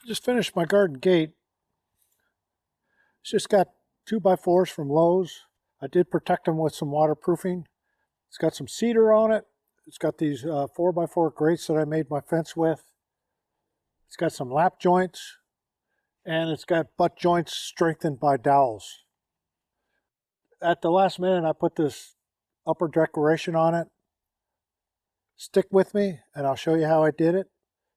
Just finished my garden gate. It's just got 2x4s from Lowe's. I did protect them with some waterproofing. It's got some cedar on it. It's got these 4x4 grates that I made my fence with. It's got some lap joints, and it's got butt joints strengthened by dowels. At the last minute, I put this upper decoration on it. Stick with me, and I'll show you how I did it.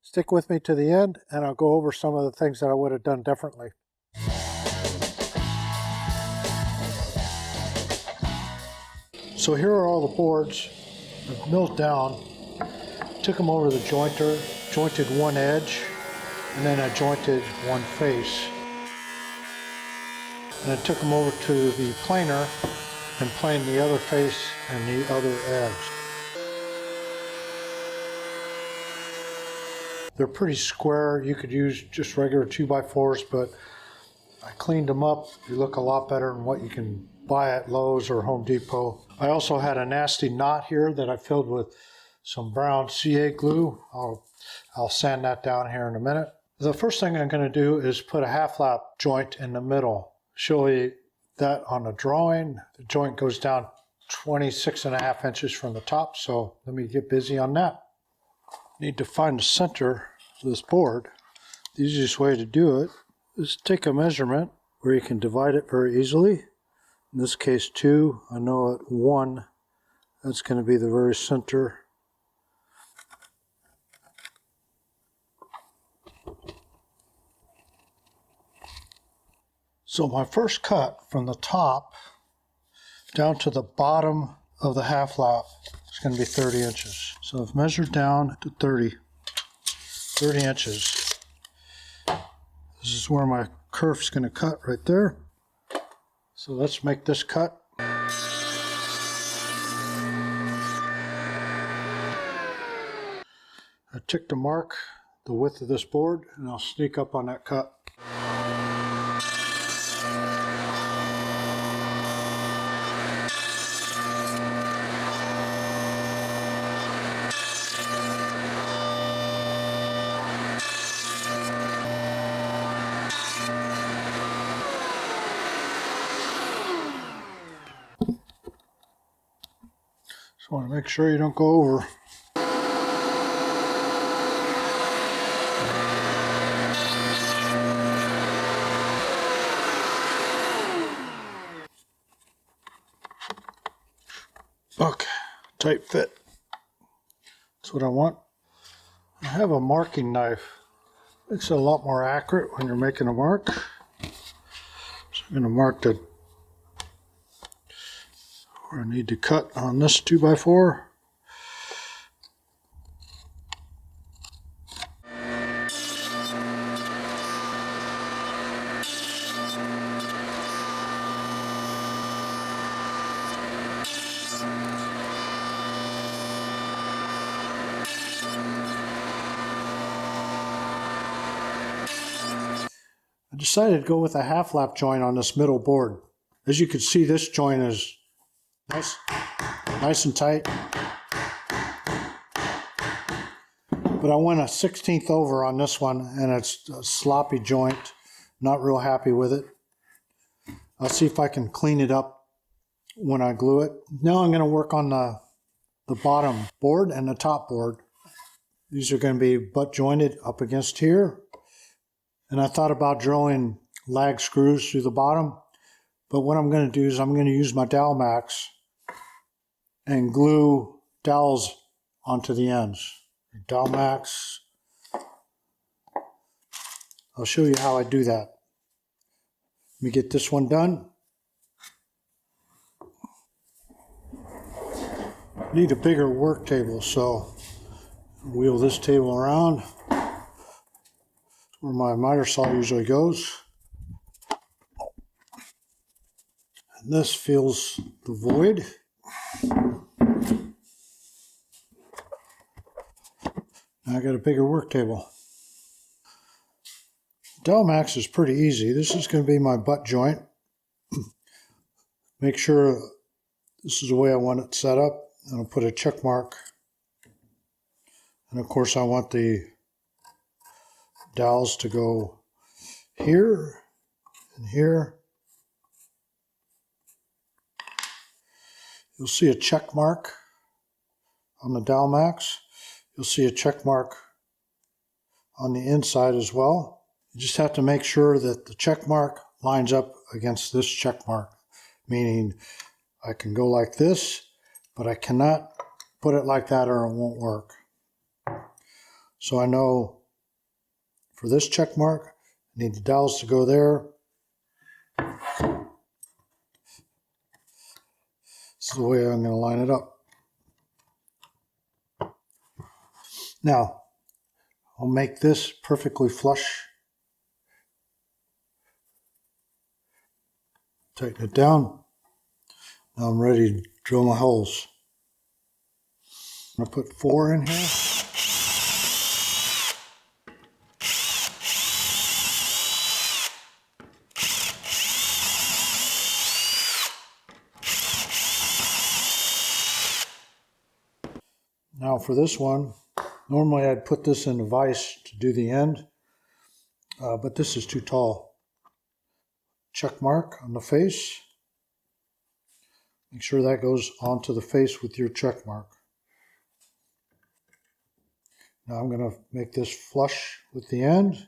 Stick with me to the end, and I'll go over some of the things that I would have done differently. So here are all the boards I've milled down. Took them over to the jointer, jointed one edge, and then I jointed one face. And I took them over to the planer and planed the other face and the other edge. They're pretty square. You could use just regular 2x4s, but I cleaned them up. They look a lot better than what you can buy at Lowe's or Home Depot. I also had a nasty knot here that I filled with some brown CA glue. I'll sand that down here in a minute. The first thing I'm going to do is put a half lap joint in the middle. Show you that on the drawing. The joint goes down 26.5 inches from the top, so let me get busy on that. Need to find the center of this board. The easiest way to do it is take a measurement where you can divide it very easily. In this case 2, I know at 1, that's going to be the very center. So my first cut from the top down to the bottom of the half lap is going to be 30 inches. So I've measured down to 30 inches. This is where my kerf is going to cut right there. So let's make this cut. I tick to mark the width of this board, and I'll sneak up on that cut. Just want to make sure you don't go over. Okay, tight fit. That's what I want. I have a marking knife. It's a lot more accurate when you're making a mark. So I'm going to mark where I need to cut on this 2x4. I decided to go with a half lap joint on this middle board. As you can see, this joint is nice and tight. But I went a 1/16 over on this one, and it's a sloppy joint. Not real happy with it. I'll see if I can clean it up when I glue it. Now I'm going to work on the bottom board and the top board. These are going to be butt jointed up against here. And I thought about drilling lag screws through the bottom, but what I'm going to do is I'm going to use my dowel max and glue dowels onto the ends. Dowel max. I'll show you how I do that. Let me get this one done. Need a bigger work table, so wheel this table around. Where my miter saw usually goes. And this fills the void. Now I got a bigger work table. Dowel max is pretty easy. This is going to be my butt joint. Make sure this is the way I want it set up. And I'll put a check mark. And of course I want the dowels to go here and here. You'll see a check mark on the dowel max. You'll see a check mark on the inside as well. You just have to make sure that the check mark lines up against this check mark, meaning I can go like this, but I cannot put it like that or it won't work. So I know for this check mark, I need the dowels to go there. This is the way I'm going to line it up. Now, I'll make this perfectly flush. Tighten it down. Now I'm ready to drill my holes. I'm going to put 4 in here. Now for this one, normally I'd put this in a vise to do the end, but this is too tall. Check mark on the face. Make sure that goes onto the face with your check mark. Now I'm going to make this flush with the end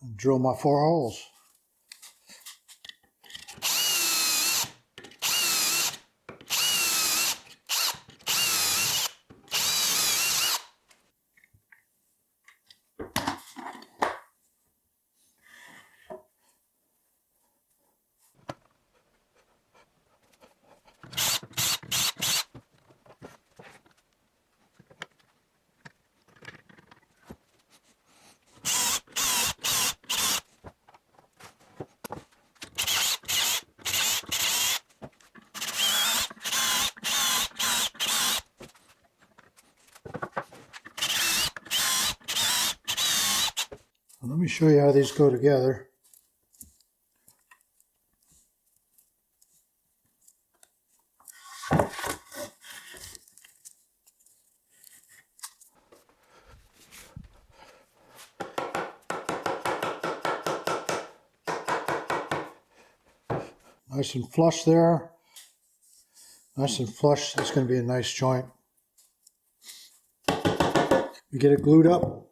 and drill my 4 holes. Let me show you how these go together. Nice and flush there. Nice and flush. That's going to be a nice joint. You get it glued up.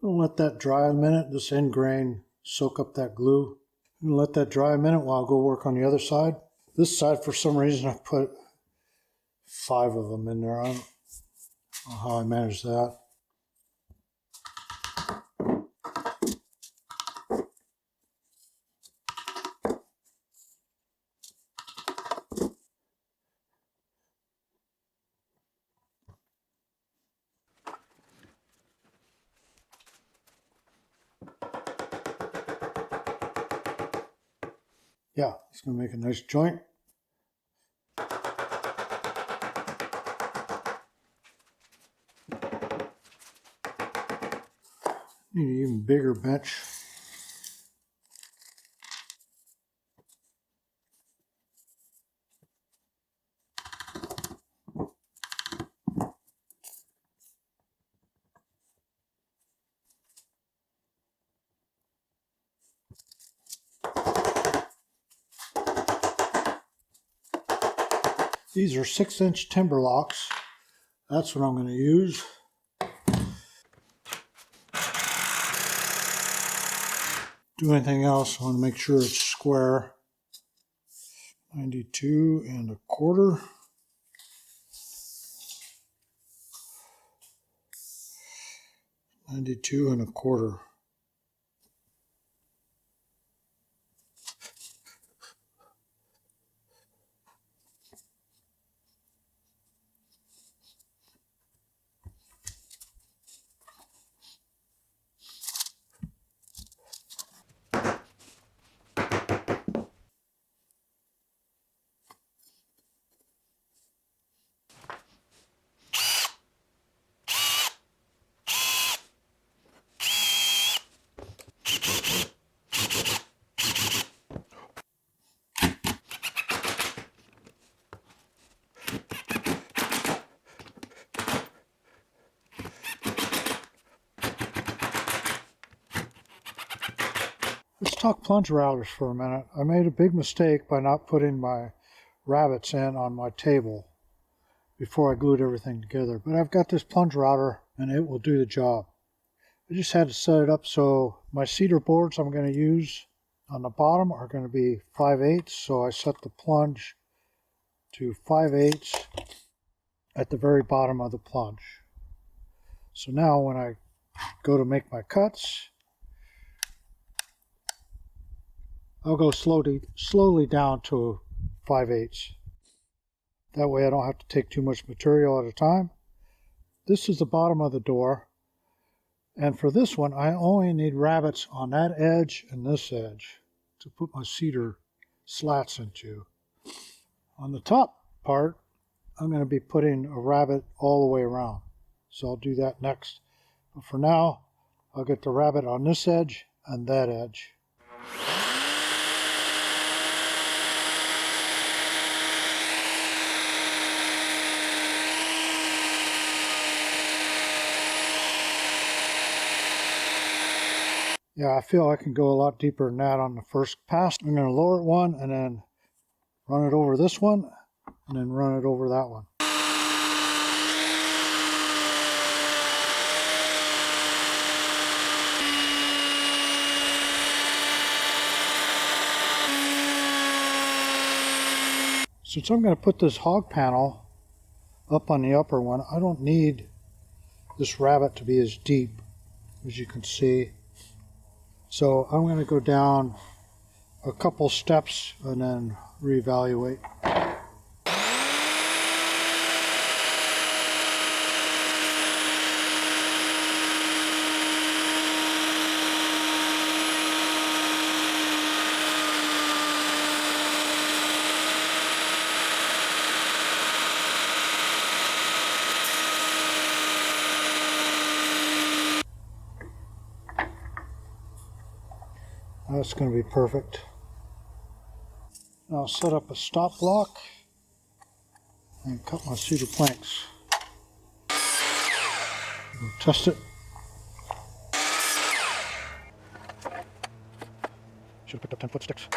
I'll let that dry a minute. This end grain soak up that glue. I'm going to let that dry a minute while I go work on the other side. This side, for some reason, I put 5 of them in there. I don't know how I managed that. Yeah, it's going to make a nice joint. Need an even bigger bench. These are 6-inch timber locks. That's what I'm going to use. Do anything else, I want to make sure it's square. 92 1/4. 92 1/4. talk plunge routers for a minute. I made a big mistake by not putting my rabbets in on my table before I glued everything together. But I've got this plunge router and it will do the job. I just had to set it up so my cedar boards I'm going to use on the bottom are going to be 5/8. So I set the plunge to 5/8 at the very bottom of the plunge. So now when I go to make my cuts, I'll go slowly down to 5/8. That way I don't have to take too much material at a time. This is the bottom of the door. And for this one, I only need rabbets on that edge and this edge to put my cedar slats into. On the top part, I'm going to be putting a rabbet all the way around. So I'll do that next. But for now, I'll get the rabbet on this edge and that edge. Yeah, I feel I can go a lot deeper than that on the first pass. I'm going to lower it one and then run it over this one and then run it over that one. Since I'm going to put this hog panel up on the upper one, I don't need this rabbet to be as deep as you can see. So I'm going to go down a couple steps and then reevaluate. That's going to be perfect. Now I'll set up a stop block and cut my cedar planks. We'll test it. Should have picked up 10-foot sticks.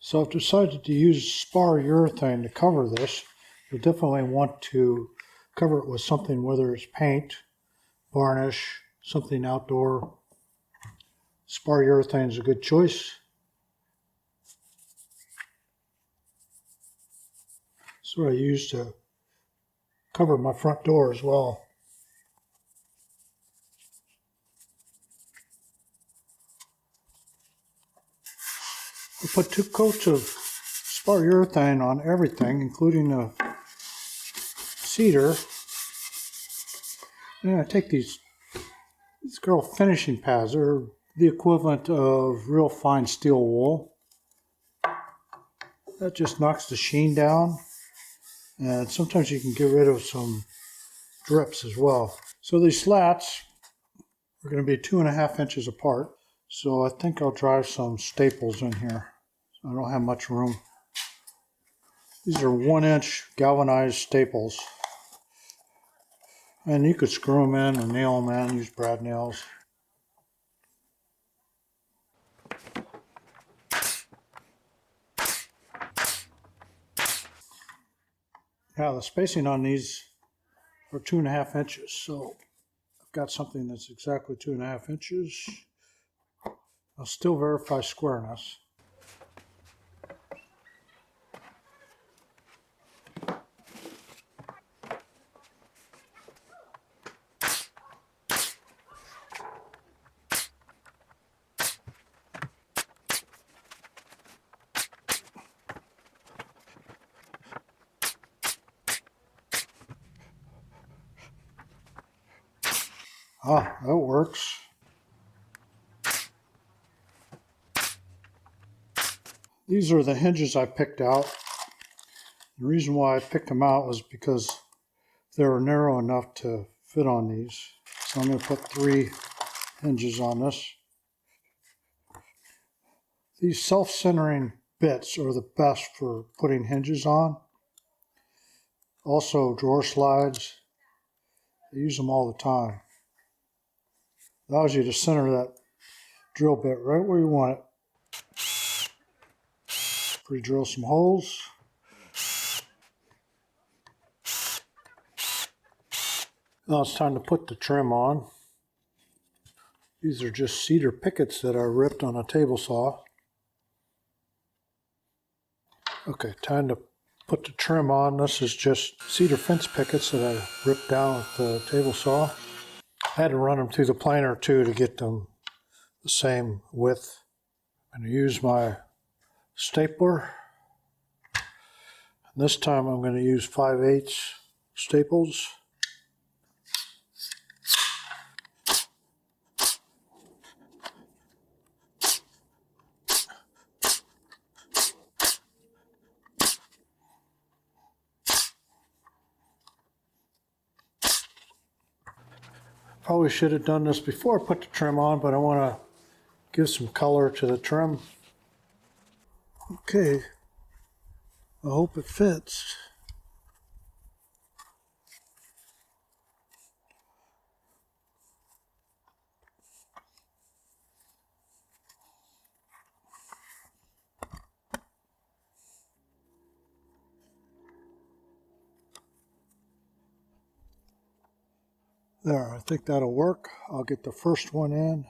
So I've decided to use spar urethane to cover this. You'll definitely want to cover it with something, whether it's paint, varnish, something outdoor. Spar urethane is a good choice. That's what I use to cover my front door as well. I put 2 coats of spar urethane on everything, including the cedar. And I take these girl finishing pads. They're the equivalent of real fine steel wool. That just knocks the sheen down. And sometimes you can get rid of some drips as well. So these slats are going to be 2.5 inches apart. So I think I'll drive some staples in here. I don't have much room. These are 1-inch galvanized staples. And you could screw them in or nail them in, use brad nails. Now the spacing on these are 2.5 inches, so I've got something that's exactly 2.5 inches. I'll still verify squareness. Ah, that works. These are the hinges I picked out. The reason why I picked them out was because they were narrow enough to fit on these. So I'm going to put 3 hinges on this. These self-centering bits are the best for putting hinges on. Also drawer slides. I use them all the time. Allows you to center that drill bit right where you want it. Pre-drill some holes. Now it's time to put the trim on. These are just cedar pickets that I ripped on a table saw. Okay, time to put the trim on. This is just cedar fence pickets that I ripped down with the table saw. I had to run them through the planer too to get them the same width. I'm going to use my stapler. And this time I'm going to use 5/8 staples. Probably should have done this before I put the trim on, but I want to give some color to the trim. Okay, I hope it fits. There, I think that'll work. I'll get the first one in,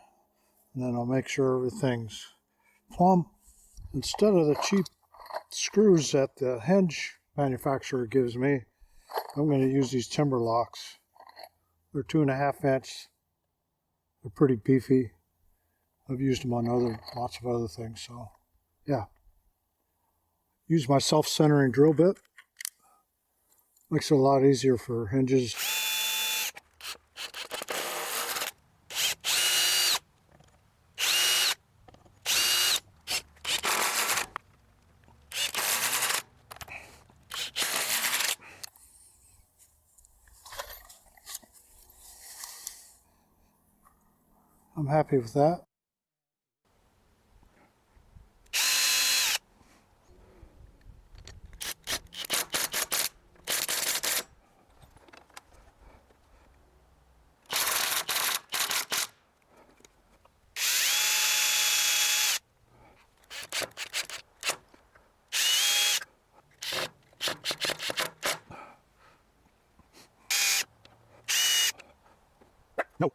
and then I'll make sure everything's plumb. Instead of the cheap screws that the hinge manufacturer gives me, I'm going to use these timber locks. They're 2.5 inch. They're pretty beefy. I've used them on lots of other things, so yeah. Use my self-centering drill bit. Makes it a lot easier for hinges. I'm happy with that. No.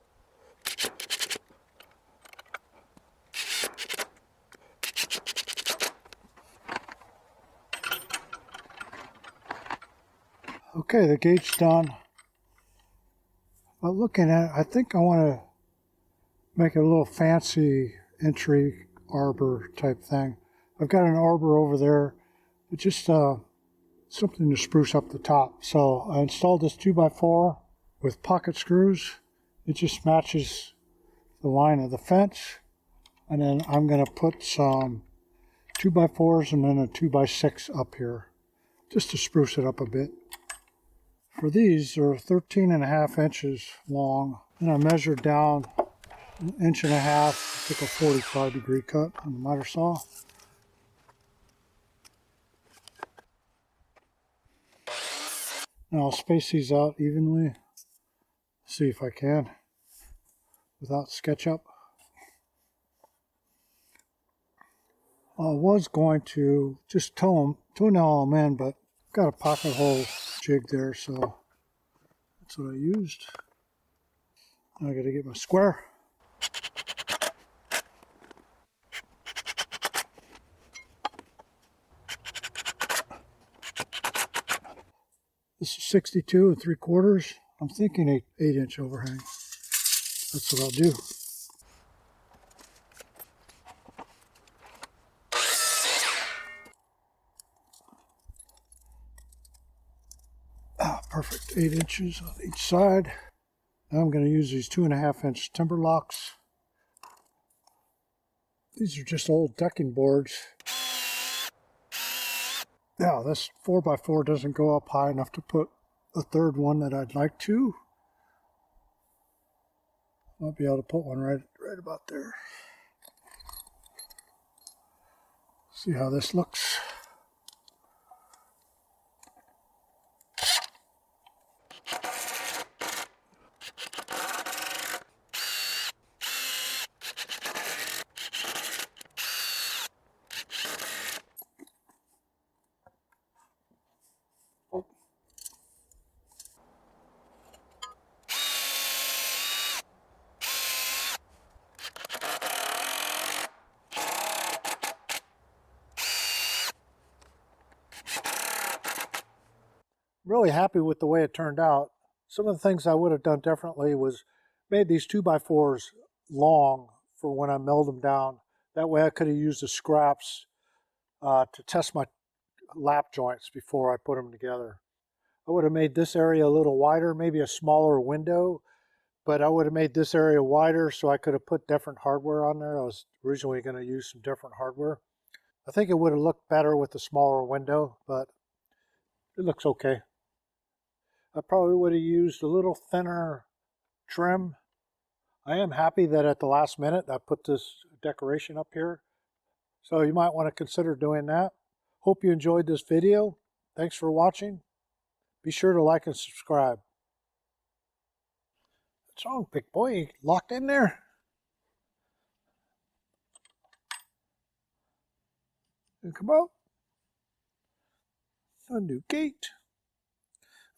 Okay, the gate's done. But looking at it, I think I want to make it a little fancy entry arbor type thing. I've got an arbor over there, but just something to spruce up the top. So I installed this 2x4 with pocket screws. It just matches the line of the fence. And then I'm going to put some 2x4s and then a 2x6 up here, just to spruce it up a bit. For these, they're 13.5 inches long, and I measured down 1.5 inches, took a 45-degree cut on the miter saw. Now I'll space these out evenly, see if I can, without Sketchup. I was going to just toenail them in, but got a pocket hole jig there, so that's what I used. Now I got to get my square. This is 62 3/4. I'm thinking 8-inch overhang. That's what I'll do. Perfect, 8 inches on each side. Now I'm going to use these 2.5 inch timber locks. These are just old decking boards. Now this 4x4 doesn't go up high enough to put a third one that I'd like to. Might be able to put one right about there. See how this looks. really happy with the way it turned out. Some of the things I would have done differently was made these 2x4s long for when I milled them down. That way I could have used the scraps to test my lap joints before I put them together. I would have made this area a little wider, maybe a smaller window, but I would have made this area wider so I could have put different hardware on there. I was originally going to use some different hardware. I think it would have looked better with a smaller window, but it looks okay. I probably would have used a little thinner trim. I am happy that at the last minute I put this decoration up here. So you might want to consider doing that. Hope you enjoyed this video. Thanks for watching. Be sure to like and subscribe. What's wrong, big boy? You locked in there? Come out. A new gate.